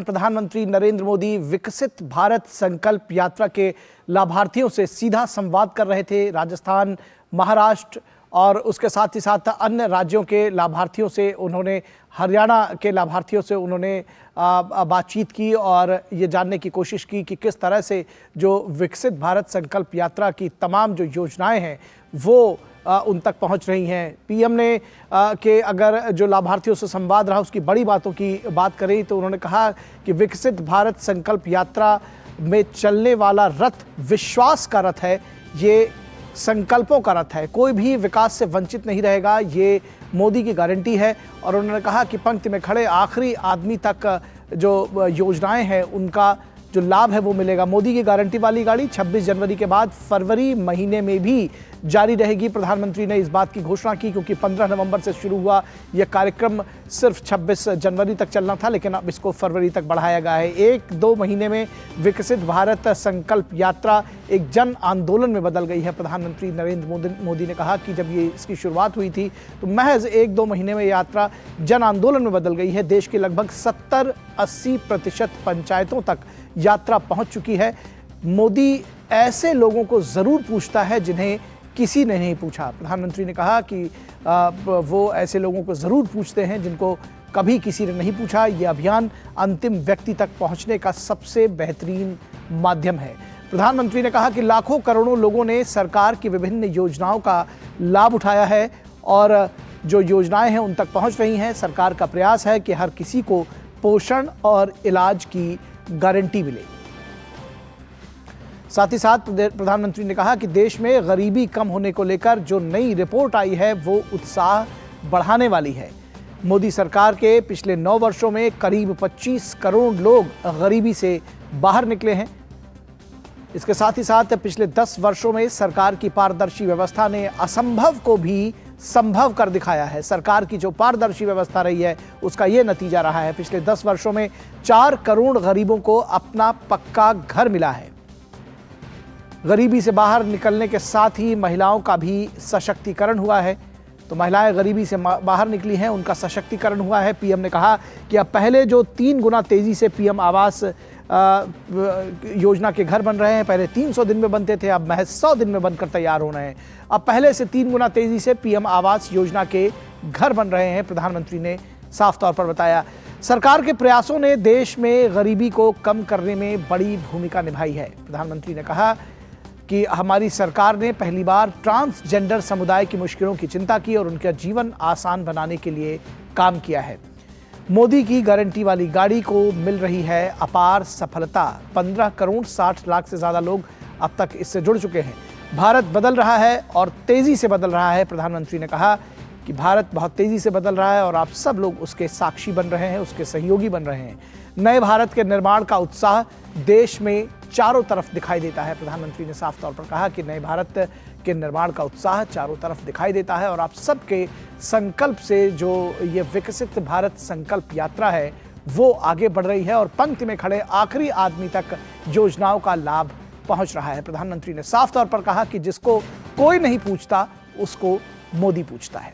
प्रधानमंत्री नरेंद्र मोदी विकसित भारत संकल्प यात्रा के लाभार्थियों से सीधा संवाद कर रहे थे। राजस्थान, महाराष्ट्र और उसके साथ ही साथ अन्य राज्यों के लाभार्थियों से उन्होंने, हरियाणा के लाभार्थियों से उन्होंने बातचीत की और ये जानने की कोशिश की कि किस तरह से जो विकसित भारत संकल्प यात्रा की तमाम जो योजनाएं हैं वो उन तक पहुंच रही हैं। पीएम ने के अगर जो लाभार्थियों से संवाद रहा उसकी बड़ी बातों की बात करें तो उन्होंने कहा कि विकसित भारत संकल्प यात्रा में चलने वाला रथ विश्वास का रथ है, ये संकल्पों का रथ है, कोई भी विकास से वंचित नहीं रहेगा, ये मोदी की गारंटी है। और उन्होंने कहा कि पंक्ति में खड़े आखिरी आदमी तक जो योजनाएं हैं उनका जो लाभ है वो मिलेगा। मोदी की गारंटी वाली गाड़ी 26 जनवरी के बाद फरवरी महीने में भी जारी रहेगी। प्रधानमंत्री ने इस बात की घोषणा की क्योंकि 15 नवंबर से शुरू हुआ यह कार्यक्रम सिर्फ 26 जनवरी तक चलना था, लेकिन अब इसको फरवरी तक बढ़ाया गया है। 1-2 महीने में विकसित भारत संकल्प यात्रा एक जन आंदोलन में बदल गई है। प्रधानमंत्री नरेंद्र मोदी ने कहा कि जब ये इसकी शुरुआत हुई थी तो महज 1-2 महीने में यात्रा जन आंदोलन में बदल गई है। देश के लगभग 70-80% पंचायतों तक यात्रा पहुंच चुकी है। मोदी ऐसे लोगों को जरूर पूछता है जिन्हें किसी ने नहीं पूछा। प्रधानमंत्री ने कहा कि वो ऐसे लोगों को जरूर पूछते हैं जिनको कभी किसी ने नहीं पूछा। ये अभियान अंतिम व्यक्ति तक पहुंचने का सबसे बेहतरीन माध्यम है। प्रधानमंत्री ने कहा कि लाखों करोड़ों लोगों ने सरकार की विभिन्न योजनाओं का लाभ उठाया है और जो योजनाएं हैं उन तक पहुंच रही हैं। सरकार का प्रयास है कि हर किसी को पोषण और इलाज की गारंटी मिले। साथ ही साथ प्रधानमंत्री ने कहा कि देश में गरीबी कम होने को लेकर जो नई रिपोर्ट आई है वो उत्साह बढ़ाने वाली है। मोदी सरकार के पिछले 9 वर्षों में करीब 25 करोड़ लोग गरीबी से बाहर निकले हैं। इसके साथ ही साथ पिछले 10 वर्षों में सरकार की पारदर्शी व्यवस्था ने असंभव को भी संभव कर दिखाया है। सरकार की जो पारदर्शी व्यवस्था रही है उसका यह नतीजा रहा है। पिछले 10 वर्षों में 4 करोड़ गरीबों को अपना पक्का घर मिला है। गरीबी से बाहर निकलने के साथ ही महिलाओं का भी सशक्तिकरण हुआ है। तो महिलाएं गरीबी से बाहर निकली हैं, उनका सशक्तिकरण हुआ है। पीएम ने कहा कि अब पहले जो 3 गुना तेजी से पीएम आवास योजना के घर बन रहे हैं, पहले 300 दिन में बनते थे, अब महज 100 दिन में बनकर तैयार हो रहे हैं। अब पहले से 3 गुना तेजी से पीएम आवास योजना के घर बन रहे हैं, प्रधानमंत्री ने साफ तौर पर बताया। सरकार के प्रयासों ने देश में गरीबी को कम करने में बड़ी भूमिका निभाई है। प्रधानमंत्री ने कहा कि हमारी सरकार ने पहली बार ट्रांसजेंडर समुदाय की मुश्किलों की चिंता की और उनका जीवन आसान बनाने के लिए काम किया है। मोदी की गारंटी वाली गाड़ी को मिल रही है अपार सफलता। 15 करोड़ 60 लाख से ज्यादा लोग अब तक इससे जुड़ चुके हैं। भारत बदल रहा है और तेजी से बदल रहा है। प्रधानमंत्री ने कहा कि भारत बहुत तेजी से बदल रहा है और आप सब लोग उसके साक्षी बन रहे हैं, उसके सहयोगी बन रहे हैं। नए भारत के निर्माण का उत्साह देश में चारों तरफ दिखाई देता है। प्रधानमंत्री ने साफ तौर पर कहा कि नए भारत के निर्माण का उत्साह चारों तरफ दिखाई देता है और आप सबके संकल्प से जो ये विकसित भारत संकल्प यात्रा है वो आगे बढ़ रही है और पंक्ति में खड़े आखिरी आदमी तक योजनाओं का लाभ पहुंच रहा है। प्रधानमंत्री ने साफ तौर पर कहा कि जिसको कोई नहीं पूछता उसको मोदी पूछता है।